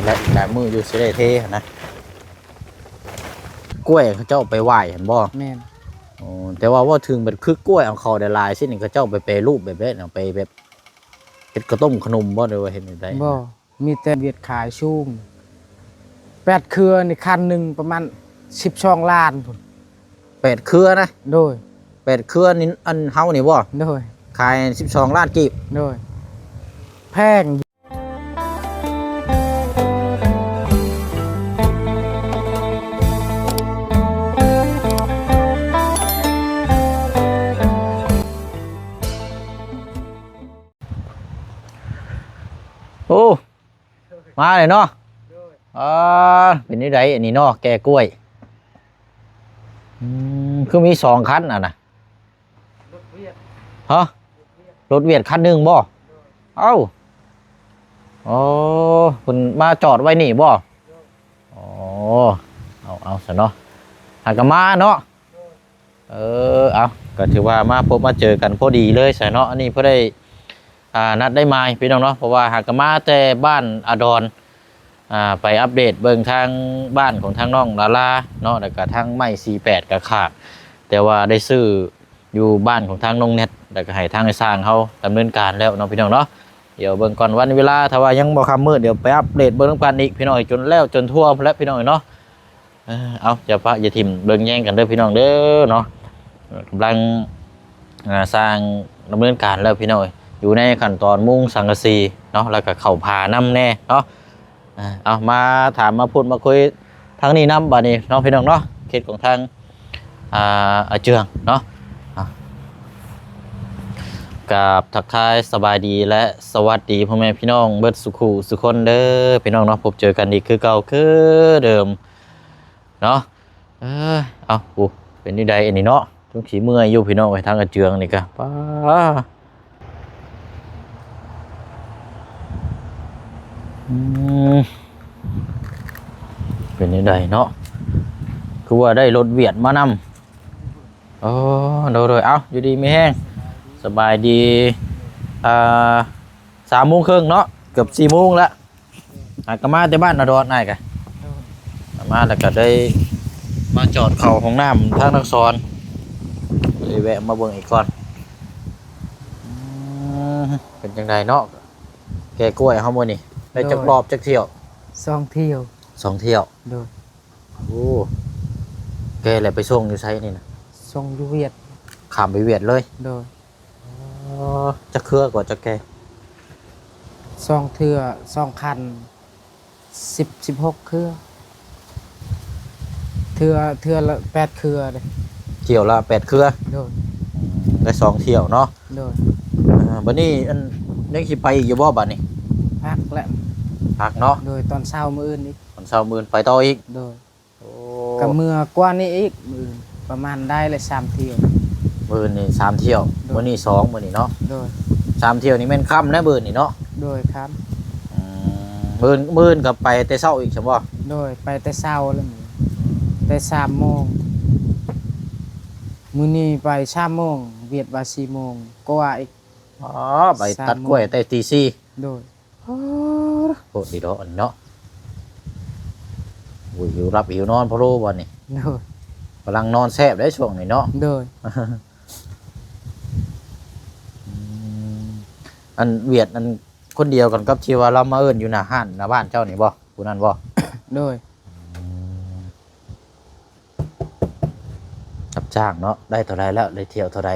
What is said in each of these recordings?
คนละหลายมืออยู่สิได้เทนะกล้วยเขาเจ้าไปไหว้เห็นบ่แม่นอ๋อแต่ว่าถึงแบบคือกล้วยเอาเขาได้ลายสินี่เขาเจ้าไปแปรรูปแบบนี้เอาไปแบบเฮ็ดข้าวต้มขนมบ่ได้ว่าเฮ็ดได้บ่มีแต่เวียดขายชุ่ม8เครือนี่คันหนึงประมาณ12ล้านพุ่น8เครือนะโดย8เครือนี่อันเฮานี่บ่โดยขาย12ล้านกีบโดยแพงโอ้มาเลยเนาะเป็นนี่ไรอันนี้เนาะแกกล้วยคือมี2คันน่ะนะฮะรถเวียดคันหนึ่งบ่เอ้าอ๋อคุณมาจอดไว้นี่บ่อ๋อเอาซะเนาะหากมาเนาะเอาก็ถือว่ามาพบมาเจอกันพอดีเลยใส่เนาะอันนี้เพื่อได้นัดได้มาพี่น้องเนาะเพราะว่าหากมาแต่บ้านอดรไปอัปเดตเบิ่งทางบ้านของทางน้องลาลาเนาะแล้วก็ทางไม้48กับขาดแต่ว่าได้ซื้ออยู่บ้านของทางน้องเน็ตแล้วก็ให้ทางสร้างเขาดำเนินการแล้วเนาะพี่น้องเนาะเดี๋ยวเบิ่งก่อนวันเวลาถ้าว่ายังบ่ค่ำมืดเดี๋ยวไปอัปเดตเบิ่งนำกันอีกพี่น้องจนแล้วจนทั่วแล้วพี่น้องเนาะเอาอย่าทิ่มเบิ่งแย่งกันเด้อพี่น้องเด้อเนาะกำลังสร้างดำเนินการแล้วพี่น้องอยู่ในขั้นตอนมุงสังกะสีเนาะแล้วก็เข่าผาน้ำแน่เนาะเอามาถามมาพูดมาคุยทางนี้น้ำบ่านี้เนาะพี่น้องเนาะเขตของทางเจืองเนาะกับทักทายสบายดีและสวัสดีพ่อแม่พี่น้องเบิดสุขุสุคนเด้อพี่น้องเนาะพบเจอกันอีกคือเก่าคือเดิมเนาะเอาเป็นนี่ใดอันนี้เนาะทุกขีเมื่อยอยู่พี่น้องไปทางเจืองนี่กันป้าเป็นยังไงเนาะคือว่าได้รถเวียดมานำโดยเอาอยู่ดีไม่แห้งสบายดี3:30เนาะเกือบ4:00แล้วก็มาแต่บ้านนาดอนนายกันมาแล้วก็ได้มาจอดเข่าของน้ำทางนักซอนเลยแวะมาเบิ่งอีกก่อนเป็นยังไงเนาะแกกล้วยเฮามื้อนี่ได้จักรอบจักเที่ยว2เที่ยว2เที่ยวโดยโอ้แกแหละไปส่งอยู่ไสนี่นะส่งอยู่เวียดข้ามไปเวียดเลยโดยจักเครือกว่าจักแก2เทื่อ2คัน16เครือเทื่อละ8เครือเด้เที่ยวละ8เครือโดยได้2เที่ยวเนาะโดยบัดนี้อันยังสิไปอีกอยู่บ่บัดนี้พักแล้วพักเนาะโดยตอนเช้ามื้ออื่นอีกตอนเช้ามื้อไปต่ออีกโดยก็เมื่อกว่านี้อีกมื้อประมาณได้เลย3เที่ยวมื้อนี่3เที่ยวมื้อนี้2มื้อนี้เนาะโดย3เที่ยวนี่แม่นค่ำนะมื้อนี่เนาะโดยครับมื้อก็ไปแต่เช้าอีกใช่บ่โดยไปแต่เช้าแล้วแต่3:00นมื้อนี้ไป3:00นเวียดว่า4:00นกว่าอีกไปตัดกล้วยแต่ตี4โดยโหดีดอกอันเนาะหิวรับหิวนอนพอรู้บ่นี่โดยกำลังนอนแซ่บได้ช่วงนี้เนาะโดยอันเวียดอันคนเดียวกันกับที่ว่าเรามาเอิ้นอยู่หน้าห้านหน้าบ้านเจ้านี่บ่ผู้นั้นบ่โดยรับจ้างเนาะได้เท่าไรแล้วได้เที่ยวเท่าไร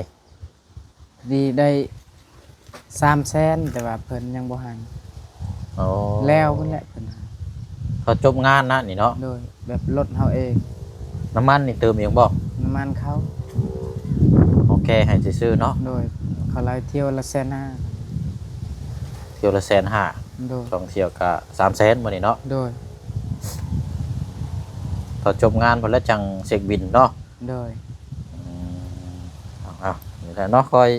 ดีได้300,000แต่ว่าเพิ่นยังบ่ให้แล้วเพิ่นแหละเพิ่นเขาจบงานนะนี่เนาะโดยแบบรถเฮาเองน้ำมันนี่เติมเองบ่น้ำมันเขาโอเคให้ซื้อเนาะโดยเขาไล่เที่ยวละ150,000เที่ยวละ150,000โดย2เที่ยวก็300,000มื้อนี้เนาะโดยพอจบงานเพิ่นแล้วจังเช็คบิลเนาะโดยนี่แหละเนาะคอย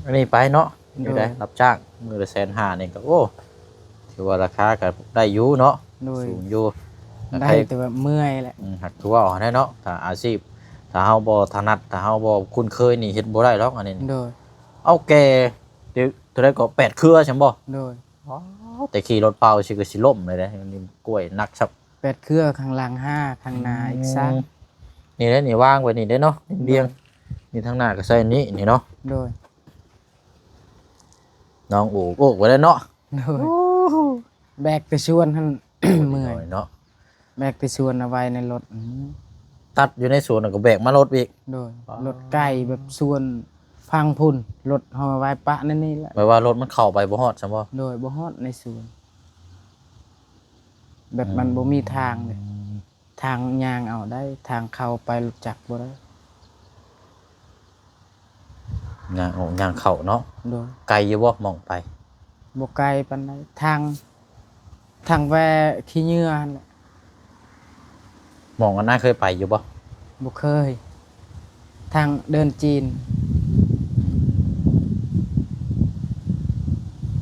อันนี้ไปเนาะอยู่ได้รับจ้างมื้อละ150,000นี่ก็โอ้ถือว่าราคาก็ได้อยู่เนาะสูงอยู่ได้แต่ว่าเมื่อยแหละหักถือว่าได้เนาะถ้าอาชีพถ้าเฮาบ่ถนัดถ้าเฮาบ่คุ้นเคยนี่เฮ็ดบ่ได้หรอกอันนี้โดยเอาแกเดี๋ยวตัวได้ก็8เครือใช่บ่โดย แต่ขี่รถเปล่าสิก็สิล่มเลยนะนี่กล้วยนักครับ 8 เครือข้างหลัง5ข้างหน้าอีก3นี่ได้นี่วางไว้นี่ได้เนาะเรียงนี่ทางหน้าก็ใส่นี่นี่เนาะ โดย น้องโอ้โอ้ไว้แล้วเนาะ โดยแบกไปชวนหั่น เมื่อย เนาะ แบกไปชวนเอาไว้ในรถตัดอยู่ในสวนก็แบกมารถอีก โดยรถไก่แบบชวนพังพุ่นรถเฮาไว้ปะนั่นนี่แหละ หมายว่ารถมันเข้าไปบ่ฮอดใช่บ่ โดยบ่ฮอดในสวนแบบมันบ่มีทางเลยทางยางเอาได้ทางเข้าไปรู้จักบ่ได้ ย่างออกย่างเข้าเนาะ โดย ไกลอยู่บ่มองไป บ่ไกลปานใดทางแวขี้เหงื่อนั่นแหละ มองกันน่าเคยไปอยู่บ่ บ่เคย ทางเดินจีน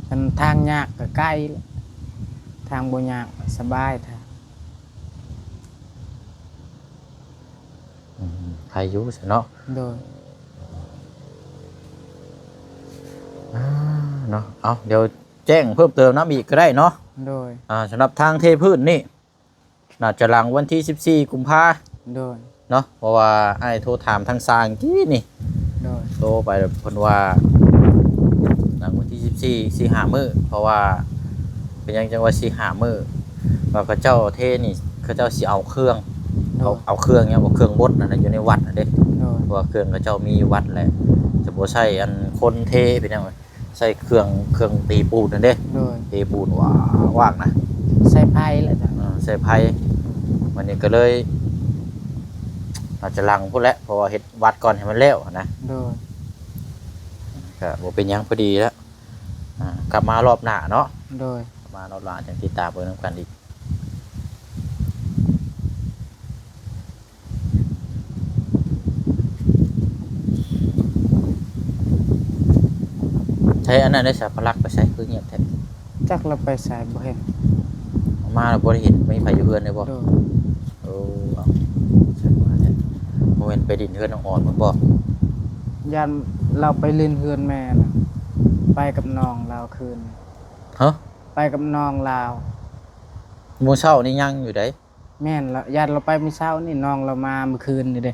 มันทางยากก็ใกล้แหละทางบ่ยากสบายทาง ใครอยู่ซะเนาะ โดย เนาะเอาเดี๋ยวแจ้งเพิ่มเติมน้ำอีกก็ได้เนาะ โดย สำหรับทางเทพื้นนี่น่าจะหลังวันที่14กุมภา โดย เนาะเพราะว่าไอ้โทรถามทางสร้างกี้นี่ โดย โทรไปเพิ่นว่าหลังวันที่14สิหามื้อเพราะว่าเป็นหยังจังว่าสิหามื้อว่าเขาเจ้าเทนี่เขาเจ้าสิเอาเครื่อง โดย เอาเครื่องเนี่ยบ่เครื่องบดนั่นน่ะอยู่ในวัดน่ะเด้ โดย เพราะว่าเครื่องเขาเจ้ามีอยู่วัดแหละจะบ่ใช้อันคนเทเป็นหยังวะใช้เครื่องตีปูนนั่นเด้ โดย ตีปูนว่างนะ ใส่ไผ่แหละจ้ะ ใส่ไผ่วันนี้ก็เลยอาจจะลังพุ่นแหละเพราะว่าเฮ็ดวัดก่อนให้มันแล้วนะ โดย ก็บ่เป็นหยังพอดีแล้วกลับมารอบหน้าเนาะ โดย กลับมารอบหน้าจังติดตามเบิ่งนำกันอีกใช้อันนั้นได้สัพพลักษณ์ไปใช้คือเงียบแท้ จักเราไปใส่บ่เห็น เอามาแล้วบ่ได้เห็นไม่มีไผอยู่เฮือนเลยบ่ โดย โอ้เอาใช่มาแท้บ่แม่นไปดินเฮือนน้องอ่อนบ่ ยันเราไปเล่นเฮือนแม่นะไปกับน้องเราคืน ฮะ ไปกับน้องเรา มื้อเช้านี่ยังอยู่ได แม่นละยันเราไปมื้อเช้านี่น้องเรามาเมื่อคืนนี่เด้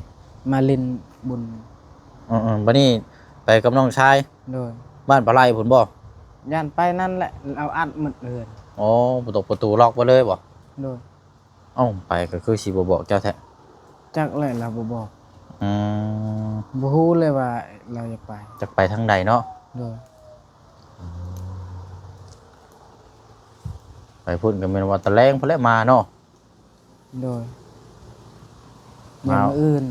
มาเล่นบุญ บัดนี้ไปกับน้องชาย โดย บ้านปลาไหลพุ่นบ่ ยันไปนั่นแหละเอาอัดหมดเฮือน อ๋อประตูล็อกไว้เลยบ่ โดย เอ้าไปก็คือสิบ่บอกเจ้าแท้ จักเลยเราบ่บอก อืม บ่ฮู้เลยว่าเราจะไป จักไปทางใดเนาะ โดย ไปพุ่นก็แม่นว่าตะแลงพุ่นแหละมาเนาะ โดย มา อย่างอื่น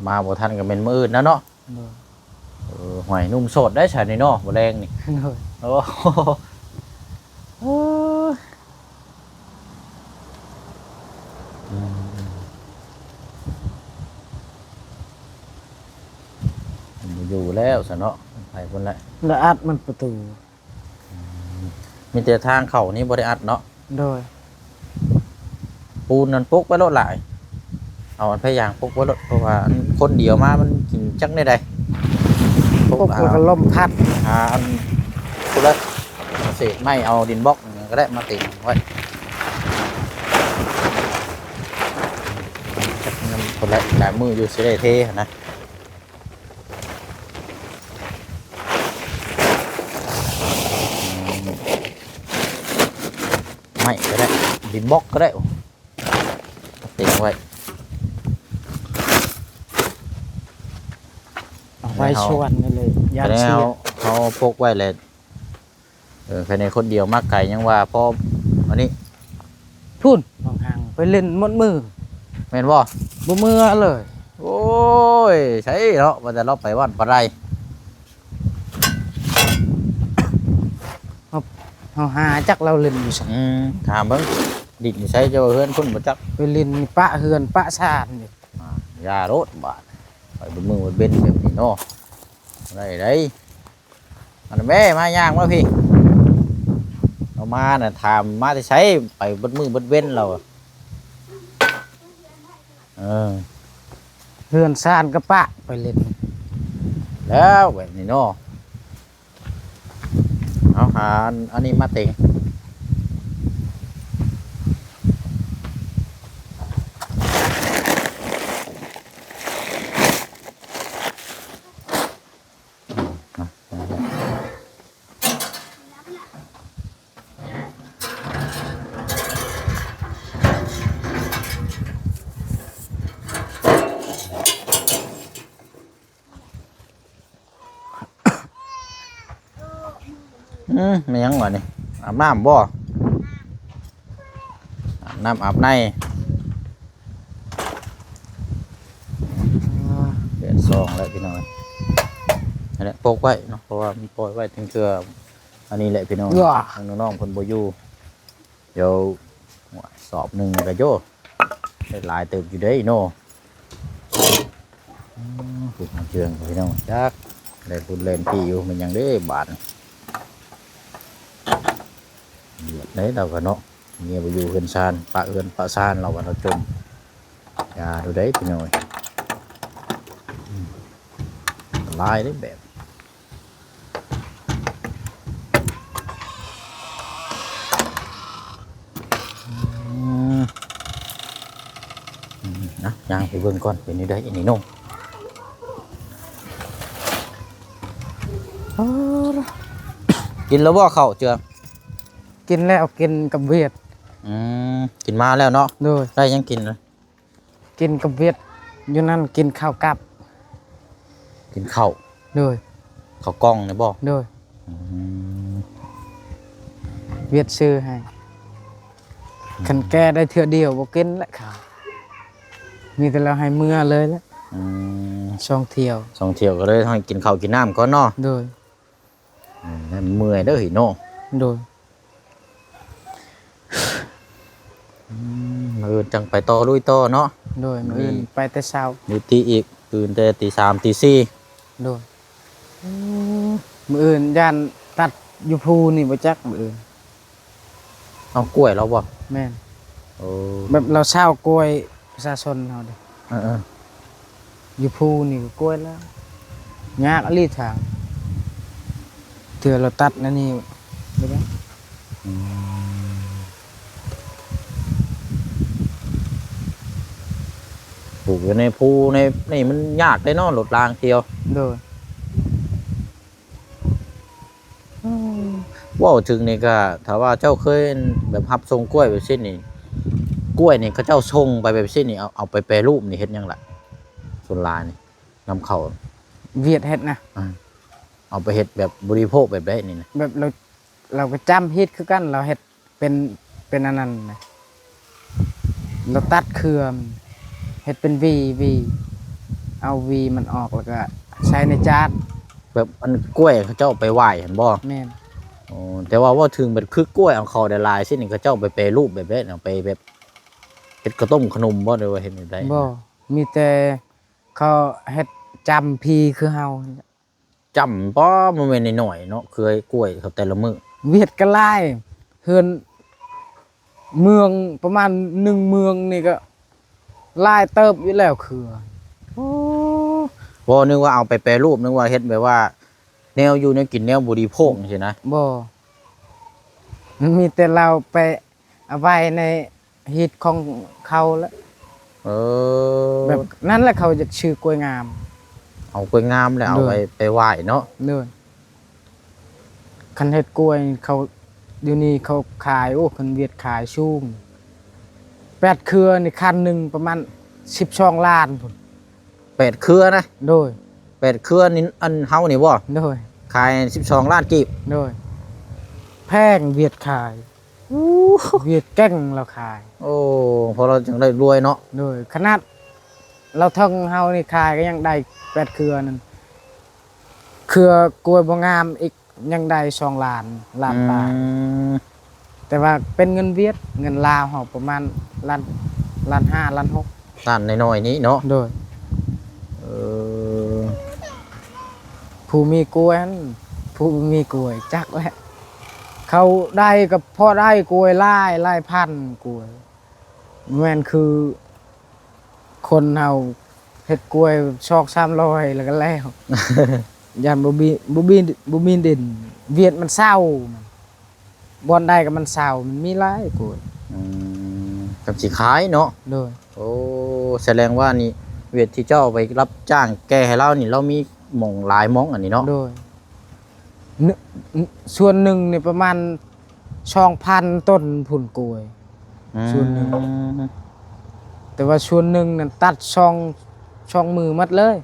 มาบ่ทันก็แม่นมื้ออื่นนะเนาะ โดย ห่วยหนุ่มโสดได้ฉันนี่เนาะบ่แรงนี่ โดย โอ้โหอืมอยู่แล้วซะเนาะไปพุ่นแหละ แล้วอัดมันประตู มีแต่ทางเข้านี่บ่ได้อัดเนาะ โดย ปูนนั่นปกไว้รถหลายเอาอันพยางปกไว้รถเพราะว่าอันคนเดียวมามันกินจักได้ใด พวกแล้วก็ลมพัด หาอันพุละเศษไม่เอาดินบล็อกก็ได้มาติดไว้จักนำคนละหลายมืออยู่สิได้เทนะไม่ก็ได้ดินบล็อกก็ได้ติดไว้ เอาไว้ชวนกันเลยยัน แล้ เชี วย ร์ เขาพกไว้เลยภายในคนเดียวมากไก่ยังว่าพออันนี้ พุ่นบางหังไปเล่นหมดมือ แม่นบ่ บ่มือเลย โอ้ยใช่เนาะว่าแต่เราไปวัดปะไร เฮาหาจักเราเล่นอยู่ซั่น ถามเบิ่งดิใช้เจ้าเฮือนคนบ่จัก ไปเล่นนี่ปะเฮือนปะชาตินี่ ยารถบาดไปบนมือบนเบนแบบนี้เนาะได้อันแม่มาย่างมาพี่เอามาน่ะถามมาที่ใช้ไปบนมือบนเบนเราเออ เฮือนซานก็ปะไปเล่น แล้วแบบนี้เนาะเอาหาอันนี้มาเต็ง ไม่ยังวะนี่อาบน้ำบ่อาบน้ำอาบในเดือนสองแล้วพี่น้องนี่นแหละปกไว้เนาะเพราะว่ามันปล่อยไว้ถึงเทื่ออันนี้แหละพี่น้องน้องๆคนบ่อยู่เดี๋ยวสอบหนึ่งก็โยได้หลายเติบอยู่เด้โน่ฝึกมาเชื่องพี่น้องจักได้บุญเล่นพี่อยู่มันยังได้บาทเดือดđấyเราก็เนาะเมียไปอยู่เฮือนซานปะเฮือนปะซานเราก็เราจมอย่าดูđấyพี่น้อยลายได้แบบนะย่างไปเบิ่งก่อนเป็นนี่ได้อันนี้น้องกินแล้วบ่เข้าเจือ กินแล้วกินกับเวียด กินมาแล้วเนาะ โดย ได้ยังกินเลย กินกับเวียดอยู่นั่นกินข้าวกับ กินข้าว โดย ข้าวกล้องเนี่ยบ่ โดยเวียดซื้อให้คันแก้ได้เทื่อเดียวบ่กินละข้าวมีแต่เราให้เมื่อเลยละช่องเที่ยว สองเที่ยวก็เลยให้กินข้าวกินน้ำก่อนเนาะ โดย นั่นเมื่อยเด้อหิโน่ โดย มื้อจังไปต่อลุยต่อเนาะ โดยมื้ออื่นไปแต่เช้า อยู่ตีอีกตื่นแต่ตี3ตี4 โดยมื้ออื่นย่านตัดอยู่ภูนี่บ่จักมื้ออื่น เอากล้วยเราบ่ แม่น โอ้ แบบเราเช่ากล้วยประชาชนเฮาเด้ เออ อยู่ภูนี่ก็กล้วยแล้วยากอลีทางเถื่อเราตัดนั่นนี่ไม่ได้ ปลูกอยู่ในภูในนี่มันยากได้เนาะรถรางเที่ยว โดย ว้าวถึงนี่ก็ถ้าว่าเจ้าเคยแบบรับส่งกล้วยแบบเช่นนี้กล้วยนี่เขาเจ้าส่งไปแบบเช่นนี้เอาไปแปรรูปนี่เฮ็ดหยังล่ะส่วนหลายนี่นำเข้า เวียดเฮ็ดนะ เอาไปเฮ็ดแบบบริโภคแบบได้นี่นะ แบบเราก็จำเฮ็ดคือกันเราเฮ็ดเป็นอันนั้นนะเราตัดเครือมันเฮ็ดเป็นวีเอาวีมันออกแล้วก็ใช้ในจาน แบบอันกล้วยเขาเจ้าไปไหว้เห็นบ่ แม่น อ๋อแต่ว่าถึงแบบคือกล้วยเอาเข้าได้หลายสินี่เขาเจ้าไปแปรรูปแบบได้เอาไปแบบเฮ็ดข้าวต้มขนมบ่ได้ว่าเฮ็ดแบบใด บ่มีแต่เขาเฮ็ดจำพีคือเฮา จำบ่มันแม่นน้อยๆเนาะเคยกล้วยเขาแต่ละมื้อ เวียดก็หลายเฮือนเมืองประมาณ1เมืองนี่ก็หลายเติบอยู่แล้วคือ บ่นึกว่าเอาไปแปรรูปนึกว่าเฮ็ดแบบว่าแนวอยู่แนวกินแนวบริโภคจังซี่นะ บ่มันมีแต่เราไปเอาไว้ในฮีตของเขาแล้ว เออ แบบนั้นแหละเขาจะชื่อกล้วยงาม เอากล้วยงามแล้วเอาไปไหว้เนาะ เด้อคันเฮ็ดกล้วยเขาเดี๋ยวนี้เขาขายโอ้คนเวียดขายชูง8เครือนี่คันหนึงประมาณ12ล้านพุ่น 8เครือนะ โดย 8เครือนี่อันเฮานี่บ่ โดย ขาย12ล้านกีบ โดยแพงเวียดขายเวียดแก่งเราขาย โอ้พอเราจังได้รวยเนาะ โดยขนาดเราทั้งเฮานี่ขายก็ยังได้8เครือนั่นเครือกล้วยบ่งามอีกยังได้2ล้านบาทแต่ว่าเป็นเงินเวียดเงินลาวเฮาประมาณล้าน5ล้าน6 ร้านน้อยๆนี้เนาะ โดย เออ ผู้มีกล้วยนั่นผู้บ่มีกล้วยจักแหละเขาได้กับพ่อได้กล้วยหลายพันกล้วยแม่นคือคนเฮาเฮ็ดกล้วยชอก300แล้วก็แล้ว ยันบ่มีดินเวียดมันเศร้าบ่อนใดก็มันเศร้ามันมีหลายกล้วย กับสิขายเนาะ โดย โอ้แสดงว่านี่เวียดที่เจ้าไปรับจ้างแก้ให้เรานี่เรามีหม่องหลายหม่องอันนี้เนาะ โดยส่วนหนึ่งนี่ประมาณ2,000ต้นผุ่นกล้วย ส่วนหนึ่ง แต่ว่าส่วนหนึ่งนั่นตัดช่องมือหมดเลย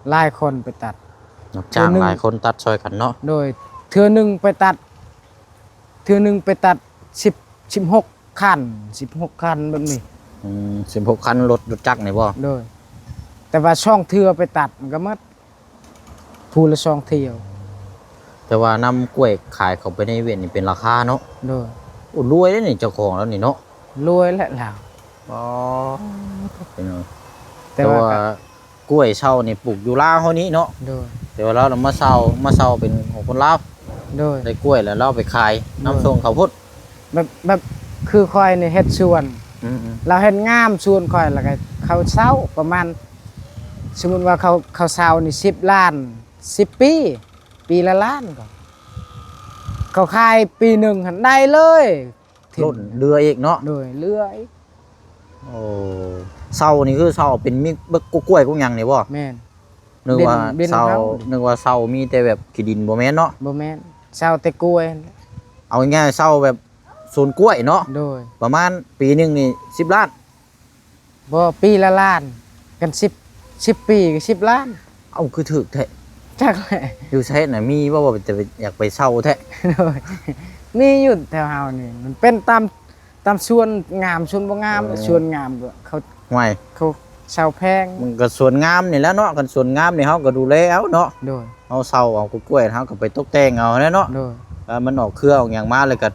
หลายคนไปตัด รับจ้างหลายคนตัดซอยกันเนาะ โดย เทื่อหนึงไปตัด16คัน16คันแบบนี้ 16 คันรถจักรนี่บ่ โดยแต่ว่าช่องเทื่อไปตัดมันก็หมดผู้ละ2เที่ยว แต่ว่านำกล้วยขายเข้าไปในเวียดนี่เป็นราคาเนาะ โดย โอ้รวยเด้นี่เจ้าของแล้วนี่เนาะ รวยและแล้ว อ๋อเป็นเนาะ แต่ แต่ ว่า ว่ากล้วยเช่านี่ปลูกอยู่ลาวเฮานี้เนาะ โดย แต่ว่าเรามาเช่าเป็นของคนลาว โดย ได้กล้วยแล้วเราไปขายน้ำส่งเขาพุทธ แบบคือคอยนี่เฮ็ดสวน อืม เราเฮ็ดงามสวนคอยแล้วก็เขาเซาประมาณสมมุติว่าเขาเซานี่10 ล้าน10 ปีละล้านก็เขาขายปีหนึ่งหันได้เลย รถเรืออีกเนาะ โดยเลื่อย โอ้เช่านี่คือเช่าเป็นมีกล้วยกุ้งยังนี่บ่ แม่น นึกว่า เป็น เช่า เฮา นึกว่าเช่ามีแต่แบบขี้ดินบ่แม่นเนาะ บ่แม่นเซาแต่กล้วย เอาง่ายๆเช่าแบบสวนกล้วยเนาะ โดย ประมาณปีหนึงนี่10 ล้าน บ่ปีละล้านกัน10 ปีก็10 ล้าน เอ้าคือถึกแท้ จักแหละ อยู่ไสน่ะมีว่าจะไปอยากไปเช่าแท้ โดยมีอยู่แถวเฮานี่มันเป็นตามสวนงามสวนบ่งามสวนงามก็เขา ห่วย เซาแพง มันก็สวนงามนี่แหล้วเนาะกันสวนงามนี่เฮาก็ดูแลเอาเนาะ โดย เฮาเช่าเอากล้วยเฮาก็ไปตกแต่งเอาแหล้วเนาะ โดย แล้วมันออกเครือออกหยังมาเลยก็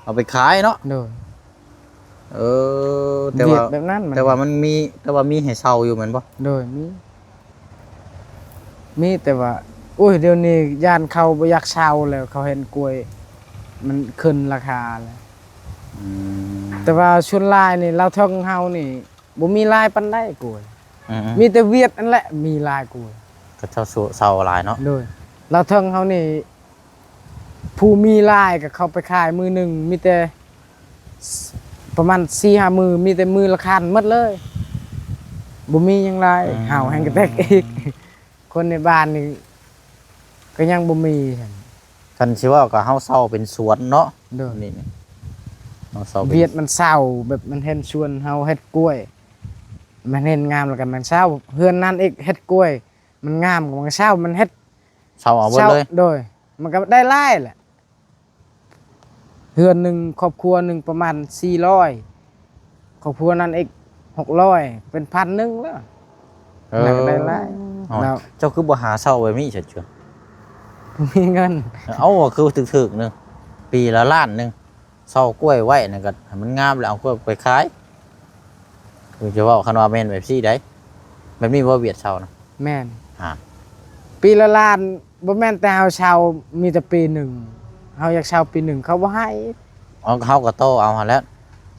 เอาไปขายเนาะ โดย เออแต่ เวีย ว่า ดแบบนั้น แต่ว่ามันมีให้เช่าอยู่แม่นบ่ โดยมีแต่ว่าอุ้ยเดี๋ยวนี้ย่านเขาบ่อยากเช่าแล้วเขาเห็นกล้วย มันขึ้นราคาแล้ว อืม แต่ว่าชวนลายนี่เราท่องเฮานี่บ่มีลายปานใดกล้วย อืม มีแต่เวียดนั่นแหละมีลายกล้วย ก็เช่าเช่าหลายเนาะ โดยเราท่องเฮานี่ผู้มีลายก็เข้าไปขายมือหนึงมีแต่ประมาณ 4-5 มือมีแต่มือละคันหมดเลยบ่มีหยังลายเฮาแฮงกระแตกอีก คนในบ้านนี่ก็ยังบ่มีหั่น คันสิว่าก็เฮาเช่าเป็นสวนเนาะ โดย นี่เฮาเช่าเป็น เวียดมันเศร้าแบบมันเห็นชวนเฮาเฮ็ดกล้วย มันเห็นงามแล้วกันมันเศร้าเฮือนนั้นอีกเฮ็ดกล้วย มันงามของมันเศร้ามันเฮ็ด เช่าเอาเบิดเลย โดย มันก็ได้หลายแหละเฮือนหนึงครอบครัวหนึงประมาณ400ครอบครัวนั้นอีก600เป็น1,000แล้ว แล้วก็ได้หลาย อ๋อ แล้ว เจ้าคือบ่หาเช่าไว้มีเฉย บ่มีเงิน ๆเอาก็คือถึกๆนึงปีละล้านหนึงเช่ากล้วยไว้นั่นก็ให้มันงามแล้วเอากล้วยไปขายคือจะว่าคันว่าแม่นแบบซี่ได้แบบนี้บ่เวียดเช่านะ แม่น อ่า ปีละล้านบ่แม่นแต่เฮาเช่ามีแต่ปีหนึ่งเฮาอยากเช่าปีหนึ่งเขาบ่ให้ เอาเฮาก็โตเอาหั่นแหล้ว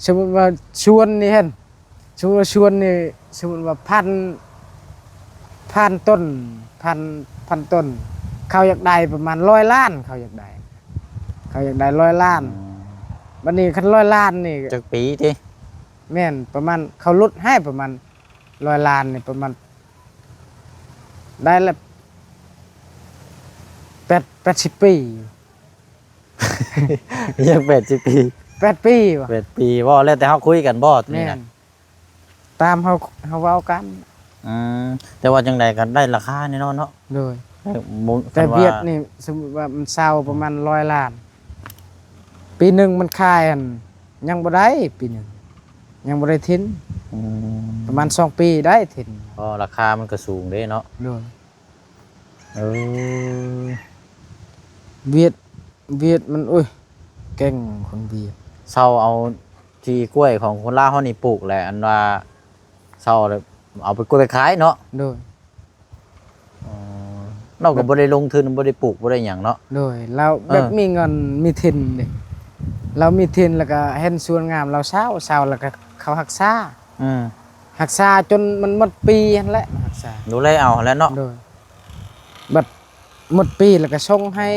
สมมุติว่าชวนนี่เห็นสมมุติว่าชวนนี่สมมุติว่าพันต้นพันต้น เขาอยากได้ประมาณ100 ล้านเขาอยากได้100 ล้านบัดนี้คัน100 ล้านนี่ จักปีติ แม่นประมาณเขาลดให้ประมาณ100 ล้านนี่ประมาณได้ละ80 ปี ยัง80 ปี 8 ปีว่ะ 8 ปีบ่แล้วแต่เฮาคุยกันบ่นี่ แม่น นะ ตามเขาเว้ากัน อืมแต่ว่าจังไดก็ได้ราคาแน่นอนเนาะ โดย บ่ แต่ คันว่า เวียดนี่สมมติว่ามันเศร้าประมาณ100 ล้าน ปีหนึ่งมันขายอันยังบ่ได้ปีหนึ่งยังบ่ได้ทิน อืม ประมาณ2 ปีได้ทิน ก็ราคามันก็สูงเด้เนาะ โดย เออ เวียดมันอุ้ยเก่งคนเวียด เช่าเอาที่กล้วยของคนลาวเฮานี่ปลูกแหละอันว่าเช่าแล้วเอาไปกล้วยไปขายเนาะ โดย อ๋อเราก็บ่ได้ลงทุนบ่ได้ปลูกบ่ได้หยังเนาะ โดยเราแบบมีเงินมีทินเด้เรามีทินแล้วก็เห็นสวนงามเราเศร้าแล้วก็เขารักษา อืม รักษาจนมันหมดปีนั่นแหละรักษา ดูแลเอาแหล้วเนาะ โดยบัดหมดปีแล้วก็ส่งให้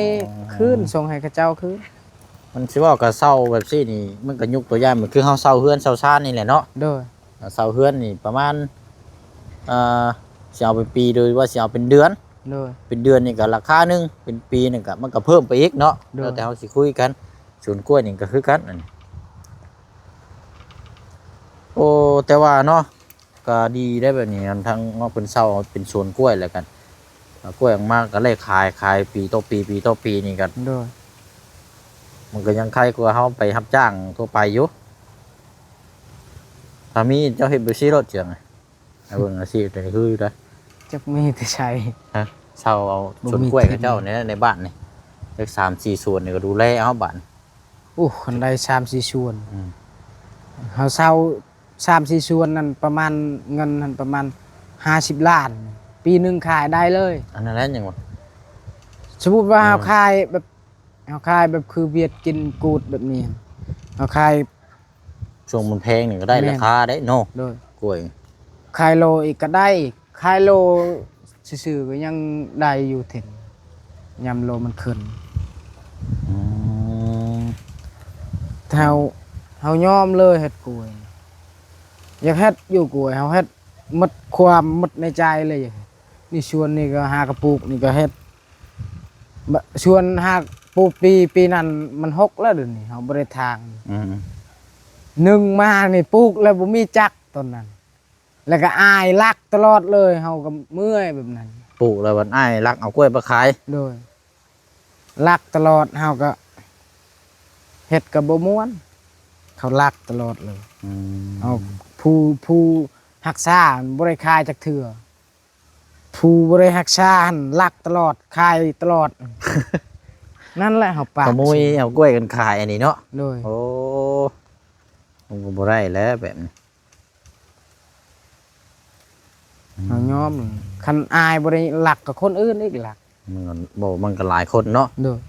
คืนส่งให้เขาเจ้าคืน มันสิว่าก็เช่าแบบซี่นี่มันก็ยกตัวอย่างมันคือเฮาเช่าเฮือนเช่าชานนี่แหละเนาะ โดย เช่าเฮือนนี่ประมาณสิเอาเป็นปีโดยว่าสิเอาเป็นเดือน โดย เป็นเดือนนี่ก็ราคาหนึงเป็นปีนี่ก็มันก็เพิ่มไปอีกเนาะ โดย แล้วแต่เฮาสิคุยกันสวนกล้วยนี่ก็คือกันอันนี้โอ้แต่ว่าเนาะก็ดีได้แบบนี้อันทั้งว่าเป็นเช่าเป็นสวนกล้วยแล้วกัน เอากล้วยออกมาก็เลยขายปีต่อปีปีต่อปีนี่กัน โดย มันก็ยังใครกว่าเฮาไปรับจ้างทั่วไปอยู่ถ้ามีเจ้าเฮ็ดบ่ซี่รถเจียงไอ้เบิ่งอาชีพนี่คือได้ จักมีแต่ใช้ เช่าเอาสวนกล้วยกับเจ้าในบ้านนี่จัก3-4ส่วนนี่ก็ดูแลเอาบ้าน อู้คนได้3-4ส่วน อืม เฮาเช่า3-4ส่วนนั่นประมาณเงินนั่นประมาณ50 ล้าน ปีหนึงขายได้เลย อันนั้นแหละยังว่า สมมุติว่าเฮาขายแบบคือเวียดกินกูดแบบนี้เฮาขาย ช่วงมันแพงนี่ก็ได้ แม่น ราคาได้โน โดย กล้วย ขายโลอีกก็ได้ขายโลซื่อๆก็ยังได้อยู่ถึงยามโลมันขึ้น อืม เฮายอมเลยเฮ็ดกล้วยอยากเฮ็ดอยู่กล้วยเฮาเฮ็ดหมดความหมดในใจเลยอย่างนี่ชวนนี่ก็หากระปุกนี่ก็เฮ็ดชวนหากปลูกปีนั้นมันหกแล้วเดี๋ยวนี้เฮาบ่ได้ทาง อืม หนึ่งมานี่ปลูกแล้วบ่มีจักตอนนั้น แล้วก็อายลักตลอดเลยเฮาก็เมื่อยแบบนั้น ปลูกแล้ววันอ้ายรักเอากล้วยมาขาย โดยลักตลอดเฮาก็เฮ็ดก็บ่ม่วนเขาลักตลอดเลย อืม เอาผู้รักษาบ่ได้คายจักเทื่อผู้บ่ได้รักษาหั่นลักตลอดคายตลอด นั่นแหละเฮาปาก ขโมยเอากล้วยกันขายอันนี้เนาะ โดย โอ้มันก็บ่ได้แล้วแบบนี้ เฮายอมคันอายบ่ได้ลักกับคนอื่นอีกลัก มันก็บ่มันก็หลายคนเนาะ โดย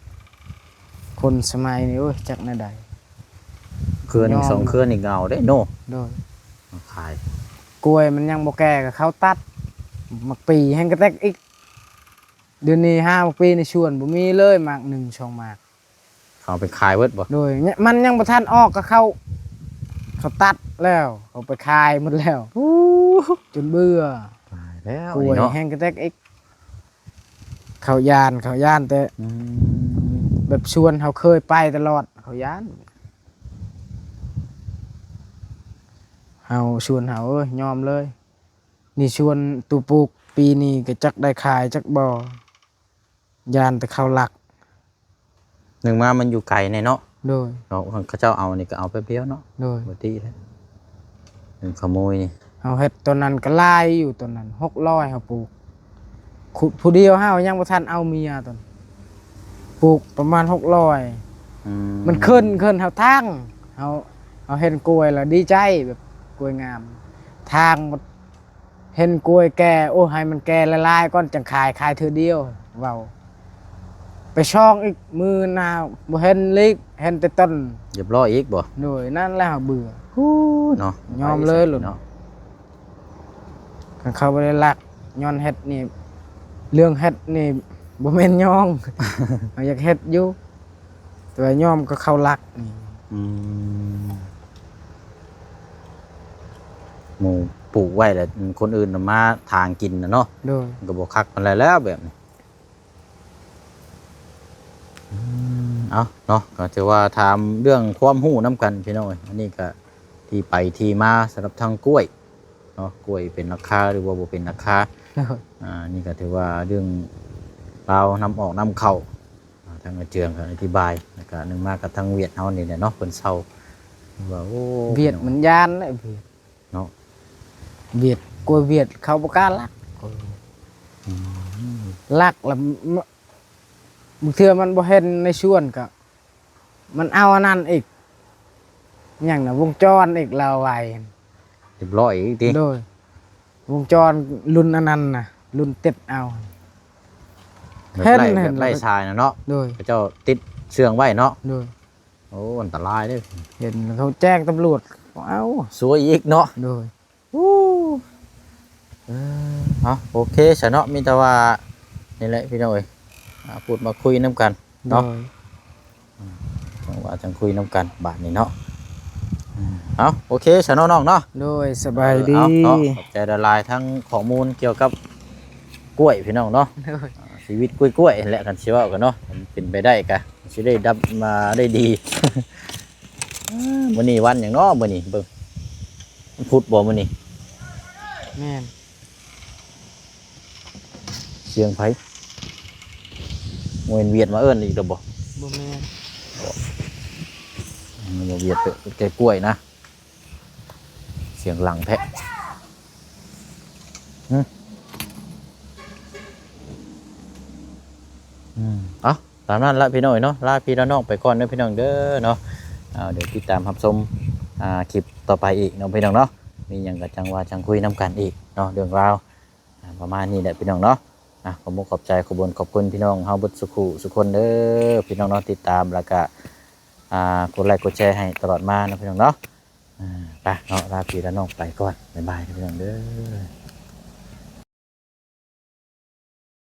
คนสมัยนี้โอ้ยจักแนวใด เครือหนึ่ง ยอม สองเครือนี่ก็เอาได้โน โดย มาขาย กล้วยมันยังบ่แก่ก็เขาตัดมักปีแห่งกระแตกอีกเดี๋ยวนี้5มักปีในชวนบ่มีเลยหมาก1 2หมาก เขาไปขายเบิดบ่ โดยเนี่ยมันยังบ่ทันออกก็เขาตัดแล้วเขาไปขายหมดแล้วจนเบื่อ ขายแล้ว กล้วย นี่เนาะ แห้งกระแตกอีกเขาย่านแต่ อืม แบบชวนเขาเคยไปตลอดเขาย่านเฮาชวนเฮาเอ้ยยอมเลย นี่ชวนตูปลูกปีนี้ก็จักได้ขายจักบ่ย่านแต่เขาหลัก หนึ่งมามันอยู่ไกลแน่เนาะ โดย เขาเจ้าเอานี่ก็เอาแป๊บเดียวเนาะ โดย บ่ตีแล้วหนึ่งขโมยนี่ เฮาเฮ็ดตัวนั้นก็หลายอยู่ตัวนั้น600เฮาปลูกขุดผู้เดียวเฮายังบ่ทันเอาเมียตอนปลูกประมาณ600 อื มันขึ้นเฮาทางเฮาเห็นกล้วยแล้วดีใจแบบกล้วยงาม ทางมันเห็นกล้วยแก่โอ้ให้มันแก่ละลายก่อนจังขายเทื่อเดียวเว้าไปช่องอีกมือหน้าบ่เห็นลิกเห็นแต่ต้น เรียบร้อยอีกบ่ โดยนั่นแหละเบื่อ เนาะ ยอมเลยหลุด เนาะ คันเขาบ่ได้รักย้อนเฮ็ดนี่เรื่องเฮ็ดนี่บ่แม่นย่อง เขาอยากเฮ็ดอยู่แต่ว่ายอมก็เขารักนี่ อืมหมูปลูกไว้แล้วคนอื่นน่ะมาทางกินน่ะเนาะ โดย มันก็บ่คักปานใดแล้วแบบนี้เอาเนาะก็จะว่าถามเรื่องความรู้นํกันพี่น้องอันนี้ก็ที่ไปที่มาสำหรับทางกล้วยเนาะกล้วยเป็นราคาหรือว่าบ่เป็นราคา โดย นี่ก็ถือว่าเรื่องเรานำออกนำเข้าทางอาเจืองก็อธิบายแล้วก็นึงมากับทางเวียดเฮานี่แหละเนาะเพิ่นเซาว่าโอ้ เวียดมันยานเลยเวียด เนาะ เวียดกลัวเวียดเขาบ่กล้ารักรักแล้วบางเทื่อมันบ่เห็นในชวนก็มันเอาอันนั้นอีกอย่างน่ะวงจรอีกเราไว้ เรียบร้อยอีกที โดยวงจรรุ่นอันนั้นน่ะรุ่นเต็ดเอา แบบ เห็น ไล่ เห็ แบ น บไล่ชายนะเนาะ โดย เขาเจ้าติดเชื่องไว้เนาะ โดย โอ้อันตรายเด้อ เห็นเขาแจ้งตำรวจเอ้า สวยอีกเนาะ โดย เอาโอเคซะเนาะมีแต่ว่านี่แหละพี่น้องเอ้ยพูดมาคุยนํกัน โด เนาะ ย ว่าจังคุยนํกันบาดนี้เนาะเอาโอเคซะเนาะน้องเนาะ โดยสบายดี เอาเนาะขอบใจละลายทั้งข้อมูลเกี่ยวกับกล้วยพี่น้องเนาะ โดย ชีวิตกล้วยๆแหละกันสิเว้ากันเนาะมันเป็นไปได้กะสิได้ดับมาได้ดี มื้อนี้วันหยังเนาะมื้อนี้เบิ่งมันพุธบ่มื้อนี้ แม่น เสียงไผมวยเวียดมาเอิ้นอีกดอกบ่ บ่แม่น มันบ่เวียดแกกล้วยนะเสียงหลังแท้เอาตามนั้นละพี่น้อยเนาะลาพี่ละน้องไปก่อนเด้อพี่น้องเด้อเนาะเดี๋ยวติดตามรับชมคลิปต่อไปอีกเนาะพี่น้องเนาะมีหยังก็จังว่าจังคุยนํกันอีกเนาะเรื่องราวประมาณนี้แหละพี่น้องเนาะขอบคุณขอบใจขอบคุณพี่น้องเฮาเบิดสุขคนเด้อพี่น้องเนาะติดตามแล้วก็กดไลค์กดแชร์ให้ตลอดมานะพี่น้องเนาะไปเนาะลาพี่ละน้องไปก่อนบ๊ายบายพี่น้องเด้อ